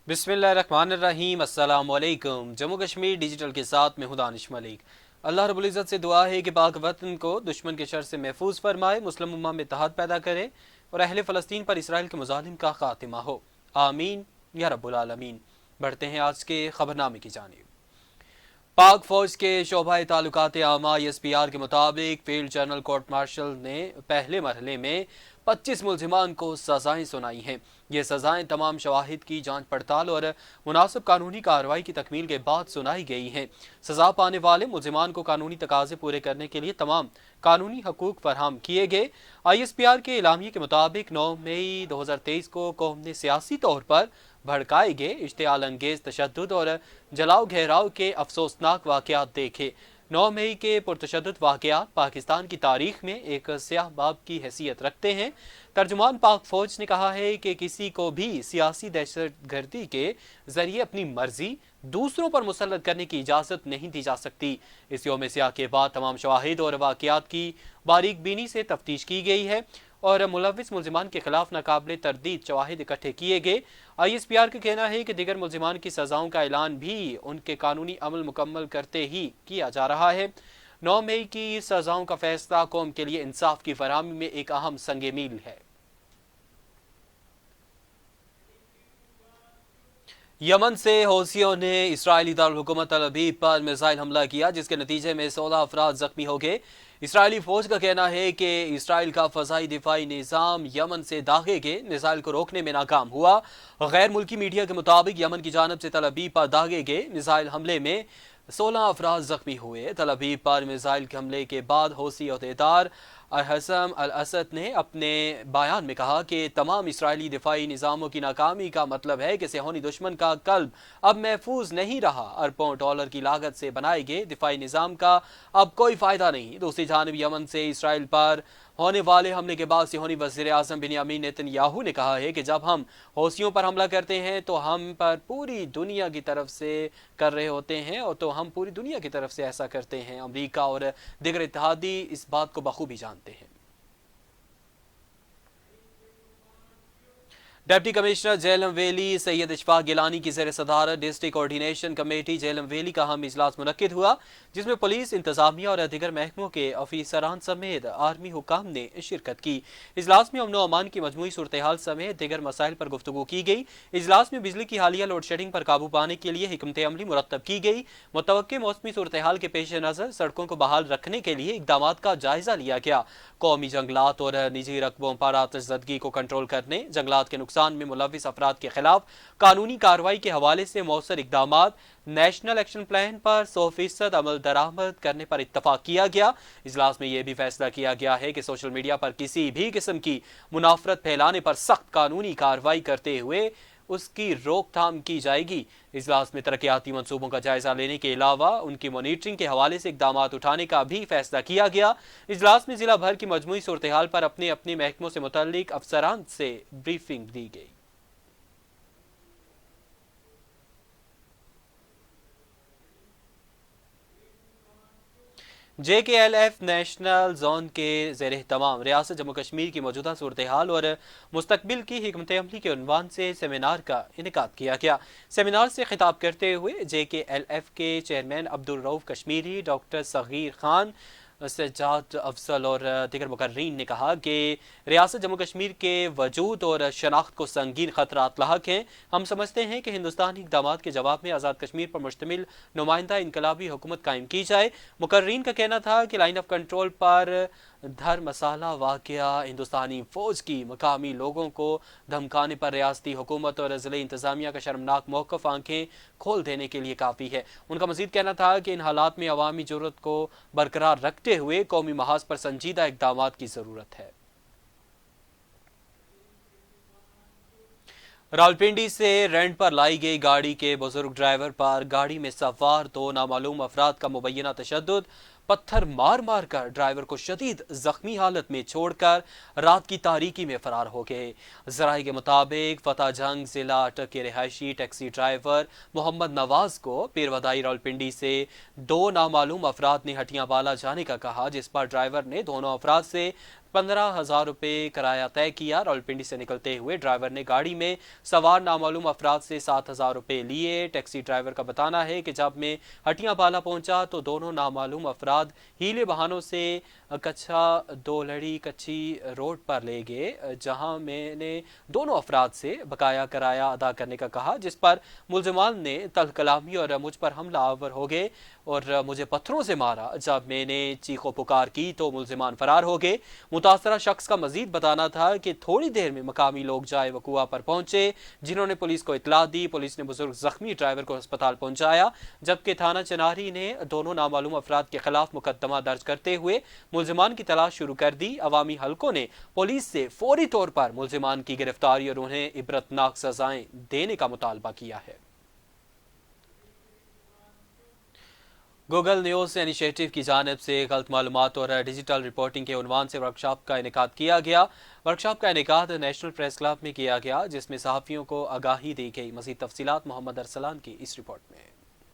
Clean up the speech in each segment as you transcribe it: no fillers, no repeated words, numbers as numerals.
बिस्मिल्लाहिर्रहमानिर्रहीम। अस्सलाम वालेकुम। जम्मू कश्मीर डिजिटल के साथ मैं हूं दानिश मलिक। अल्लाह रब्बुल इज़्ज़त से दुआ है कि पाक वतन को दुश्मन के शर से महफूज फरमाए, मुस्लिम उम्मा में इत्तेहाद पैदा करे और अहले फ़लस्तीन पर इसराइल के मुजालिम का खातिमा हो। आमीन या रब्बुल आलमीन। बढ़ते हैं आज के खबरनामे की जानिब। पाक फौज के शोबा ताल्लुकात आमा ISPR के मुताबिक फील्ड जनरल कोर्ट मार्शल ने पहले मरहले में 25 मुलजिमान को सजाएं सुनाई हैं। ये सजाएं तमाम शवाहिद की जांच पड़ताल और मुनासिब कानूनी कार्रवाई की तकमील के बाद सुनाई गई हैं। सजा पाने वाले मुलजिमान को कानूनी तकाजे पूरे करने के लिए तमाम कानूनी हकूक फराहम किए गए। ISPR के एलामिये के मुताबिक 9 मई 2023 को कौम ने सियासी तौर पर भड़काए गए इश्तियाल अंगेज तशद्दुद और जलाओ घेराव के अफसोसनाक वाक़यात देखे। 9 मई के पुरतशद्दुद वाक़यात पाकिस्तान की तारीख में एक स्याह बाब की हैसियत रखते हैं। तर्जुमान पाक फौज ने कहा है कि किसी को भी सियासी दहशतगर्दी के जरिए अपनी मर्जी दूसरों पर मुसल्लत करने की इजाज़त नहीं दी जा सकती। इस यौम स्याह के बाद तमाम शवाहिद और वाक़यात की बारीक बीनी से तफ्तीश की गई है और मुलविस मुलजिमान के खिलाफ नाकाबिले तरदीद शवाहिद इकट्ठे किए गए। ISPR का कहना है कि दिगर मुलजिमान की सजाओं का ऐलान भी उनके कानूनी अमल मुकम्मल करते ही किया जा रहा है। 9 मई की सजाओं का फैसला कौम के लिए इंसाफ की फराहमी में एक अहम संग मील है। यमन से हौसियों ने इसराइली दारुल-हुकूमत तल अबीब पर मिसाइल हमला किया, जिसके नतीजे में 16 अफराद जख्मी हो गए। इसराइली फौज का कहना है कि इसराइल का फ़ज़ाई दिफाई निज़ाम यमन से दागे गए मिसाइल को रोकने में नाकाम हुआ। गैर मुल्की मीडिया के मुताबिक यमन की जानब से तल अबीब पर दागे गए मिसाइल हमले में 16 अफराद जख्मी हुए। तल अबीब पर मिसाइल के हमले के बाद हौसी अहदेदार हसम अल असद ने अपने बयान में कहा कि तमाम इसराइली दिफाई निज़ामों की नाकामी का मतलब है कि सेहोनी दुश्मन का कल्ब अब महफूज नहीं रहा। अरबों डॉलर की लागत से बनाए गए दिफाई निज़ाम का अब कोई फ़ायदा नहीं। दूसरी जानब यमन से इसराइल पर होने वाले हमले के बाद सेहोनी वज़ीर आज़म बिन्यामीन नेतन्याहू ने कहा है कि जब हम हौसियों पर हमला करते हैं तो हम पर पूरी दुनिया की तरफ से कर रहे होते हैं और तो हम पूरी दुनिया की तरफ से ऐसा करते हैं। अमेरिका और दीगर इत्तेहादी इस बात को बखूबी जानते हैं। Deputy commissioner Jhelum valley Syed Ishfaq Gilani की ज़ेर सदारत district coordination committee Jhelum valley का अहम इजलास मुनक्किद हुआ, जिसमें पुलिस इंतजामिया और दीगर महकमों के अफसरान समेत आर्मी हुकाम ने शिरकत की। इजलास में अमन व अमान की मजमूई सूरत हाल समेत दीगर मसाइल पर गुफ्तगू की गई। इजलास में बिजली की हालिया लोड शेडिंग पर काबू पाने के लिए हिकमत अमली मुरतब की गई। मुतवक्के मौसमी सूरत हाल के पेश नज़र सड़कों को बहाल रखने के लिए इकदाम का जायजा लिया गया। कौमी जंगलात और निजी रकबों पर आतिशज़दगी को कंट्रोल करने, जंगलात के नुकसान में मुलविस अफराद के खिलाफ कानूनी कार्रवाई के हवाले से मौसर इकदामात, नेशनल एक्शन प्लान पर 100% अमल दरामद करने पर इत्तफाक किया गया। इजलास में यह भी फैसला किया गया है कि सोशल मीडिया पर किसी भी किस्म की मुनाफरत फैलाने पर सख्त कानूनी कार्रवाई करते हुए उसकी रोकथाम की जाएगी। इजलास में तरक्याती मंसूबों का जायजा लेने के अलावा उनकी मॉनिटरिंग के हवाले से इकदाम उठाने का भी फैसला किया गया। इजलास में जिला भर की मजमूई सूरत हाल पर अपने अपने महकमों से मुतल्लिक अफसरान से ब्रीफिंग दी गई। JKLF नेशनल जोन के ज़ेर तमाम रियासत जम्मू कश्मीर की मौजूदा सूरत हाल और मुस्तकबिल की हिकमत अमली के उन्वान से सेमिनार का इनेकाद किया गया। सेमिनार से खिताब करते हुए JKLF के चेयरमैन अब्दुल रऊफ कश्मीरी, डॉक्टर सगीर खान, सज्जाद अफजल और दीगर मुकर्रीन ने कहा कि रियासत जम्मू कश्मीर के वजूद और शनाख्त को संगीन खतरात लाहक हैं। हम समझते हैं कि हिंदुस्तानी इक़दाम के जवाब में आज़ाद कश्मीर पर मुश्तमिल नुमाइंदा इनकलाबी हुकूमत कायम की जाए। मुकर्रीन का कहना था कि लाइन ऑफ कंट्रोल पर धर्मशाला वाक़या हिंदुस्तानी फ़ौज की मकामी लोगों को धमकाने पर रियासती हुकूमत और ज़िले इंतज़ामिया का शर्मनाक मौक़िफ़ आंखें खोल देने के लिए काफ़ी है। उनका मज़ीद कहना था कि इन हालात में अवामी ज़रूरत को बरकरार रखते हुए कौमी महाज पर संजीदा इक़दामात की ज़रूरत है। रावलपिंडी से रेंट पर लाई गई गाड़ी के बुजुर्ग ड्राइवर पर गाड़ी में सवार 2 नामालूम अफराद का मुबैना तशद्दुद, पत्थर मार मार कर ड्राइवर को शदीद जख्मी हालत में छोड़कर रात की तारीकी में फरार हो गए। ज़राए के मुताबिक फतेह जंग जिला अटक के रिहायशी टैक्सी ड्राइवर मोहम्मद नवाज को पीरवदाई रावलपिंडी से 2 नामालूम अफराद ने हटियां वाला जाने का कहा, जिस पर ड्राइवर ने दोनों अफराद से 15,000 रुपये किराया तय किया। रावलपिंडी से निकलते हुए ड्राइवर ने गाड़ी में सवार नामालूम अफराद से 7,000 रुपये लिए। टैक्सी ड्राइवर का बताना है कि जब मैं हटिया बाला पहुंचा तो दोनों नामालूम अफराद हीले बहानों से कच्छा दो लड़ी कच्ची रोड पर ले गए, जहां मैंने दोनों अफराद से बकाया किराया अदा करने का कहा, जिस पर मुलजिमान ने तल्ख कलामी और मुझ पर हमला आवर हो गए और मुझे पत्थरों से मारा। जब मैंने चीखो पुकार की तो मुलजिमान फरार हो गए। मुतासरा शख्स का मजीद बताना था कि थोड़ी देर में मकामी लोग जाए वकुआ पर पहुंचे, जिन्होंने पुलिस को इतला दी। पुलिस ने बुजुर्ग जख्मी ड्राइवर को अस्पताल पहुंचाया, जबकि थाना चनारी ने दोनों नामालूम अफराद के खिलाफ मुकदमा दर्ज करते हुए मुलजिमान की तलाश शुरू कर दी। अवामी हलकों ने पुलिस से फौरी तौर पर मुलजिमान की गिरफ्तारी और उन्हें इबरतनाक सजाएं देने का मुतालबा किया है। गूगल न्यूज़ इनिशिएटिव की जानिब से गलत मालूमात और डिजिटल रिपोर्टिंग के उन्वान से वर्कशॉप का इनेकाद किया गया। वर्कशॉप का इनेकाद नेशनल प्रेस क्लब में किया गया, जिसमें सहाफ़ियों को आगाही दी गई। मज़ीद तफसीलात मोहम्मद अरसलान की इस रिपोर्ट में।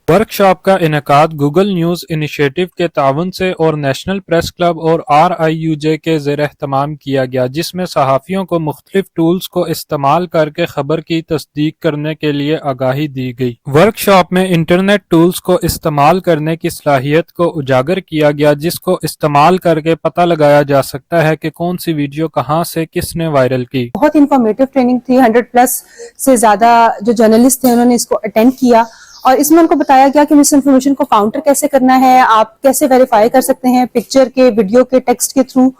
वर्कशॉप का इनेकाद गूगल न्यूज़ इनिशिएटिव के ताउन से और नेशनल प्रेस क्लब और RIUJ के ज़ेर एहतमाम किया गया, जिसमें सहाफ़ियों को मुख्तलिफ टूल्स को इस्तेमाल करके खबर की तस्दीक करने के लिए आगाही दी गई। वर्कशॉप में इंटरनेट टूल्स को इस्तेमाल करने की सलाहियत को उजागर किया गया, जिसको इस्तेमाल करके पता लगाया जा सकता है कि कौन सी वीडियो कहाँ से किसने वायरल की। बहुत इंफॉर्मेटिव ट्रेनिंग थी। 100+ से ज्यादा जो जर्नलिस्ट थे उन्होंने इसको अटेंड किया और इसमें उनको बताया गया कि मिस इन्फॉर्मेशन को काउंटर कैसे करना है, आप कैसे वेरीफाई कर सकते हैं पिक्चर के, वीडियो के, टेक्स्ट के थ्रू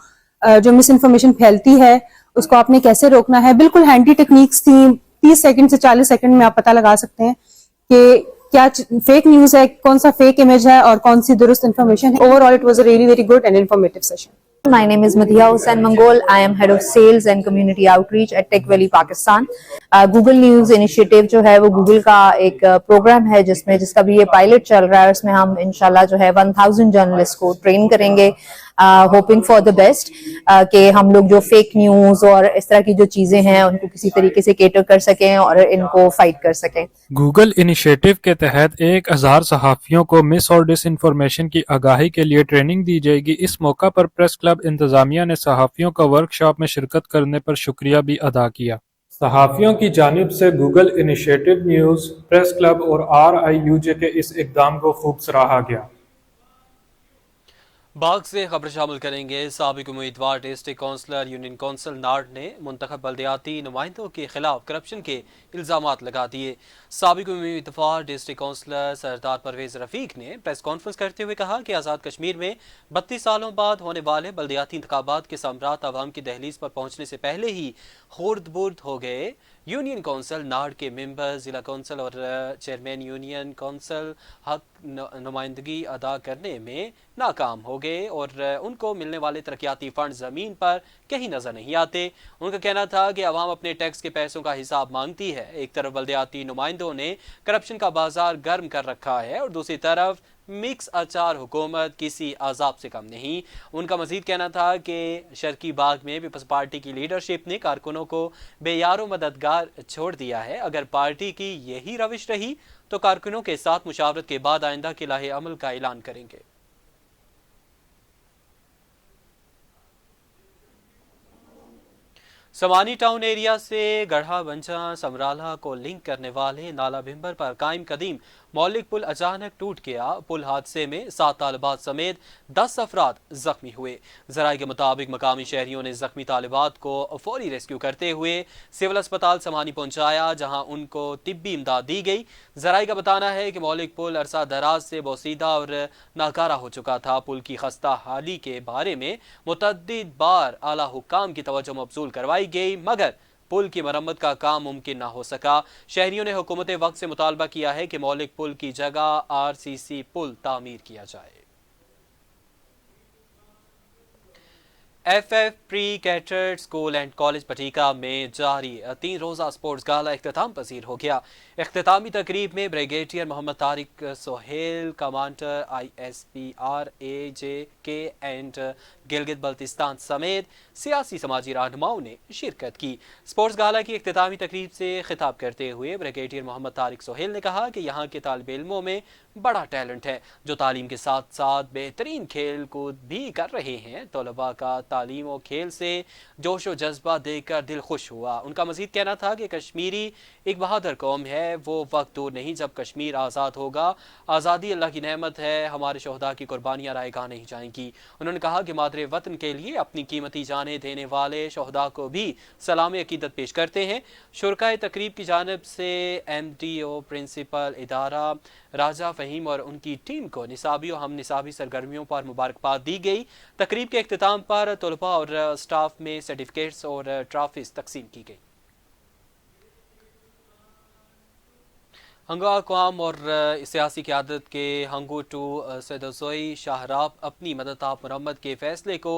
जो मिस इन्फॉर्मेशन फैलती है उसको आपने कैसे रोकना है। बिल्कुल हैंडी टेक्निक्स थी। 30 सेकंड से 40 सेकंड में आप पता लगा सकते हैं कि क्या फेक न्यूज है, कौन सा फेक इमेज है और कौन सी दुरुस्त इन्फॉर्मेशन है। Overall it was a really very good and informative session. My name is Madhiya Hussain Mangol. I am head of sales and community outreach at Tech Valley, Pakistan. Google News Initiative जो है वो Google का एक programme है जिसका भी ये pilot चल रहा है। उसमें हम इंशाल्लाह जो है 1000 जर्नलिस्ट को ट्रेन करेंगे, होपिंग फॉर द बेस्ट कि हम लोग जो फेक न्यूज और इस तरह की जो चीजें हैं उनको किसी तरीके से केटर कर सकें और इनको फाइट कर सकें। गूगल इनिशिएटिव के तहत 1000 सहाफ़ियों को मिस और डिस इन्फॉर्मेशन की आगाही के लिए ट्रेनिंग दी जाएगी। इस मौका पर प्रेस क्लब इंतजामिया ने सहाफ़ियों का वर्कशॉप में शिरकत करने पर शुक्रिया भी अदा किया। सहाफ़ियों की जानिब से Google initiative news, press club और RIUJ के इस इक़दाम को खूब सराहा गया। बाग से खबर शामिल करेंगे। साबिक उम्मीदवार डिस्ट्रिक्ट काउंसलर यूनियन काउंसिल नार्ड ने मुंतखब बल्दियाती नुमाइंदों के खिलाफ करप्शन के इल्ज़ामात लगा दिए। साबिक उम्मीदवार डिस्ट्रिक्ट काउंसलर सरदार परवेज रफीक ने प्रेस कॉन्फ्रेंस करते हुए कहा कि आज़ाद कश्मीर में 32 सालों बाद होने वाले बल्दियाती इंतखाबात के सम्राट अवाम की दहलीज पर पहुंचने से पहले ही खुर्द बुर्द हो गए। यूनियन काउंसिल नार्ड के मेंबर ज़िला काउंसिल और चेयरमैन यूनियन काउंसिल हक नुमाइंदगी अदा करने में नाकाम हो गए और उनको मिलने वाले तरक्याती फंड ज़मीन पर कहीं नज़र नहीं आते। उनका कहना था कि अवाम अपने टैक्स के पैसों का हिसाब मांगती है। एक तरफ बल्दियाती नुमाइंदों ने करप्शन का बाजार गर्म कर रखा है और दूसरी तरफ मिक्स अचार हुकूमत किसी अजाब से कम नहीं। उनका मजीद कहना था कि शर्की बाग में पीपल्स पार्टी की लीडरशिप ने कारकुनों को बेयारो मददगार छोड़ दिया है। अगर पार्टी की यही रविश रही तो कारकुनों के साथ मुशावरत के बाद आइंदा के लाहे अमल का ऐलान करेंगे। समानी टाउन एरिया से गढ़ा बंजा समराला को लिंक करने वाले नाला भिम्बर पर कायम कदीम मौलिक पुल अचानक टूट गया। पुल हादसे में 7 तालिबात समेत 10 अफराद जख्मी हुए। जराये के मुताबिक मकामी शहरियों ने जख्मी तालिबात को फौरी रेस्क्यू करते हुए सिविल अस्पताल समानी पहुंचाया, जहां उनको तिब्बी इमदाद दी गई। जराये का बताना है कि मौलिक पुल अरसा दराज से बोसीदा और नाकारा हो चुका था। पुल की खस्ता हाली के बारे में मुतअद्दिद बार आला हुक्काम की तवज्जो मबजूल करवाई गई, मगर पुल की मरम्मत का काम मुमकिन न हो सका। शहरियों ने हुकूमत वक्त से मुतालबा किया है कि मौलिक पुल की जगह RCC पुल तामीर किया जाए। FF pre cadet school and college Pattoki में जारी 3 रोज़ा स्पोर्ट्स गाला इख्तिताम पसीर हो गया। इख्तितामी तकरीब में brigadier Mohammad Tariq Sohail, commander ISPRAJK and Gilgit Baltistan समेत सियासी समाजी रहनुमाओं ने शिरकत की। स्पोर्ट्स गाला की इख्तितामी तकरीब से खिताब करते हुए ब्रिगेडियर मोहम्मद तारिक सोहेल ने कहा कि यहाँ के तालिब इल्मों में बड़ा टैलेंट है, जो तालीम के साथ साथ बेहतरीन खेल कूद भी कर रहे हैं। तलबा का तालीम और खेल से जोश व जज्बा देखकर दिल खुश हुआ। उनका मजीद कहना था कि कश्मीरी एक बहादुर कौम है, वो वक्त दूर नहीं जब कश्मीर आज़ाद होगा। आज़ादी अल्लाह की नेमत है, हमारे शहदा की कुर्बानियाँ रायगा नहीं जाएंगी। उन्होंने कहा कि मादरे वतन के लिए अपनी कीमती जानें देने वाले शहदा को भी सलाम अकीदत पेश करते हैं। शुरकाए तकरीब की जानिब से MDO प्रिंसिपल इदारा राजा फहीम और उनकी टीम को निसाबी और हम निसाबी सरगर्मियों पर मुबारकबाद दी गई। तकरीब के इख्तिताम पर तलबा और स्टाफ में सर्टिफिकेट्स और ट्रॉफीज तकसीम की गई। हंगा अक़वाम और सियासी क़यादत के हंगोटू सदसोई शाहराब अपनी मददताब मुरम्मत के फैसले को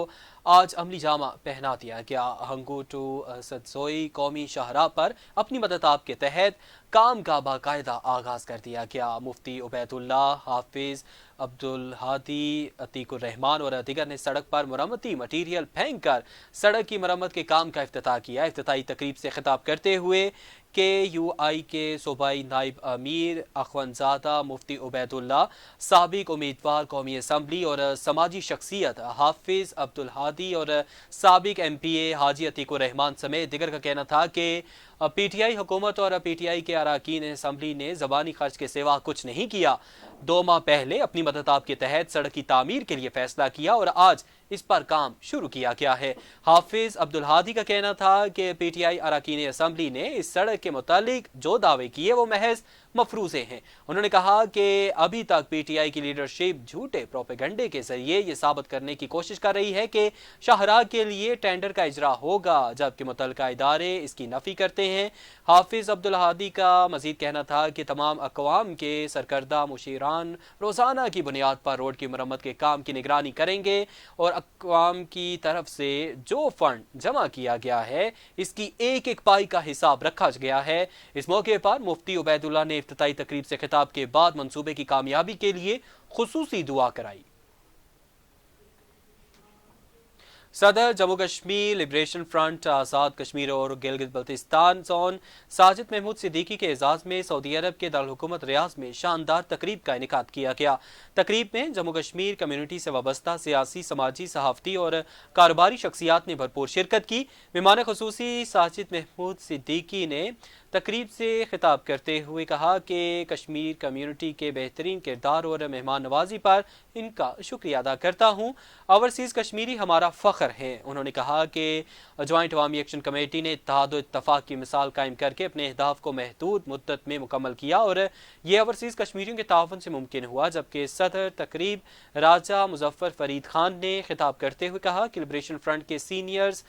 आज अमली जामा पहना दिया गया। हंगोटू सदसोई कौमी शाहराब पर अपनी मददताब के तहत काम का बाकायदा आगाज़ कर दिया गया। मुफ्ती उबैदुल्लाह, हाफिज अब्दुल हादी, अतीकुर रहमान और दीगर ने सड़क पर मरम्मती मटीरियल फेंक कर सड़क की मरम्मत के काम का इफ्तिताह किया। इफ्तिताही तकरीब से खिताब करते हुए KUI के सूबाई नाइब अमीर अखवंजादा मुफ्ती उबैदुल्लाह, साबिक उम्मीदवार कौमी असम्बली और समाजी शख्सियत हाफिज अब्दुल हादी और साबिक MPA हाजी अतीकुर रहमान समेत दिगर का कहना था कि PTI हुकूमत और PTI के अरकान असम्बली ने ज़बानी खर्च के सिवा कुछ नहीं किया। 2 माह पहले अपनी मददताब के तहत सड़क की तामीर के लिए फैसला किया और आज इस पर काम शुरू किया गया है। हाफिज अब्दुल हादी का कहना था कि PTI अरकान असम्बली ने इस सड़क के मुतालिक जो दावे किए वो महज मफरूज़े हैं। उन्होंने कहा कि अभी तक PTI की लीडरशिप झूठे प्रोपेगंडे के जरिए ये साबित करने की कोशिश कर रही है कि शाहराह के लिए टेंडर का इजरा होगा, जबकि मुतल्लिका इदारे इसकी नफी करते हैं। हाफिज अब्दुल हादी का मजीद कहना था कि तमाम अक़वाम के सरकर्दा मुशीरान रोज़ाना की बुनियाद पर रोड की मरम्मत के काम की निगरानी करेंगे और अक़वाम की तरफ से जो फंड जमा किया गया है इसकी एक एक पाई का हिसाब रखा गया है। इस मौके पर मुफ्ती उबैदुल्लाह ने इफ्तिताई तकरीब से खिताब के बाद मंसूबे की कामयाबी के लिए खुसूसी दुआ कराई। सदर जम्मू कश्मीर लिबरेशन फ्रंट आज़ाद कश्मीर और गिलगित बल्तिस्तान जोन साजिद महमूद सिद्दीकी के एजाज़ में सऊदी अरब के दारुल-हुकूमत रियाज में शानदार तकरीब का इनेकाद किया गया। तकरीब में जम्मू कश्मीर कम्यूनिटी से वाबस्ता सियासी, समाजी, सहाफ़ती और कारोबारी शख्सियात ने भरपूर शिरकत की। मेहमान खुसूसी साजिद महमूद सिद्दीकी ने तकरीब से खिताब करते हुए कहा कि कश्मीर कम्यूनिटी के बेहतरीन किरदार और मेहमान नवाजी पर इनका शुक्रिया अदा करता हूँ। ओवरसीज़ कश्मीरी हमारा फ़ख्र है। उन्होंने कहा कि जॉइंट अवामी एक्शन कमेटी ने इत्तेहाद और इत्तफ़ाक़ की मिसाल कायम करके अपने अहदाफ को महदूद मुद्दत में मुकम्मल किया और ये ओवरसीज़ कश्मीरियों के ताउन से मुमकिन हुआ। जबकि सदर तकरीब राजा मुज़फ़्फ़र फ़रीद खान ने खिताब करते हुए कहा कि लिबरेशन फ्रंट के सीनियर्स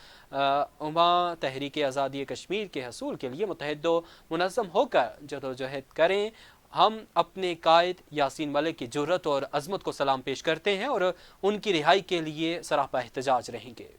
उमा तहरीक आज़ादी कश्मीर के हसूल के लिए मुतहद मुनज़्ज़म होकर जदोजहद करें। हम अपने कायद यासीन मलिक की जुर्रत और अज़मत को सलाम पेश करते हैं और उनकी रिहाई के लिए सरापा एहतजाज रहेंगे।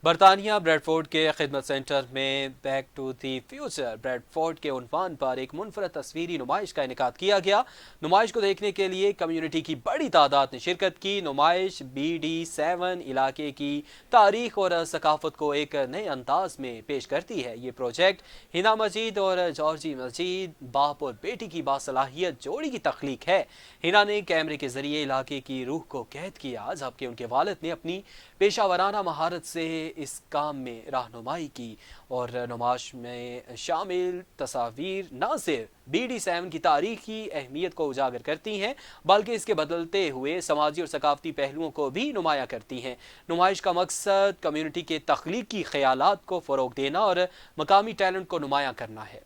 बरतानिया ब्रैडफोर्ड के खिदमत सेंटर में back to the future Bradford के उन्वान पर एक मुनफरद तस्वीरी नुमाइश का इनेकाद किया गया। नुमाइश को देखने के लिए कम्युनिटी की बड़ी तादाद ने शिरकत की। नुमाइश BD7 इलाके की तारीख और सकाफत को एक नए अंदाज में पेश करती है। ये प्रोजेक्ट हिना मजीद और जॉर्जी मजीद बाप और बेटी की बासलाहियत जोड़ी की तख्लीक है। हिना ने कैमरे के जरिए इलाके की रूह को कैद किया, जबकि उनके वालिद ने अपनी पेशावराना महारत से इस काम में रहनुमाई की और नुमाइश में शामिल तस्वीर न सिर्फ BD7 की तारीखी अहमियत को उजागर करती हैं बल्कि इसके बदलते हुए समाजी और सकाफती पहलुओं को भी नुमाया करती हैं। नुमाइश का मकसद कम्युनिटी के तख्लीकी ख्यालात को फ़रोग देना और मकामी टैलेंट को नुमाया करना है।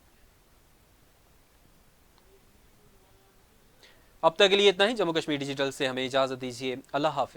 अब तक के लिए इतना ही। जम्मू कश्मीर डिजिटल से हमें इजाज़त दीजिए। अल्लाह हाफ़िज़।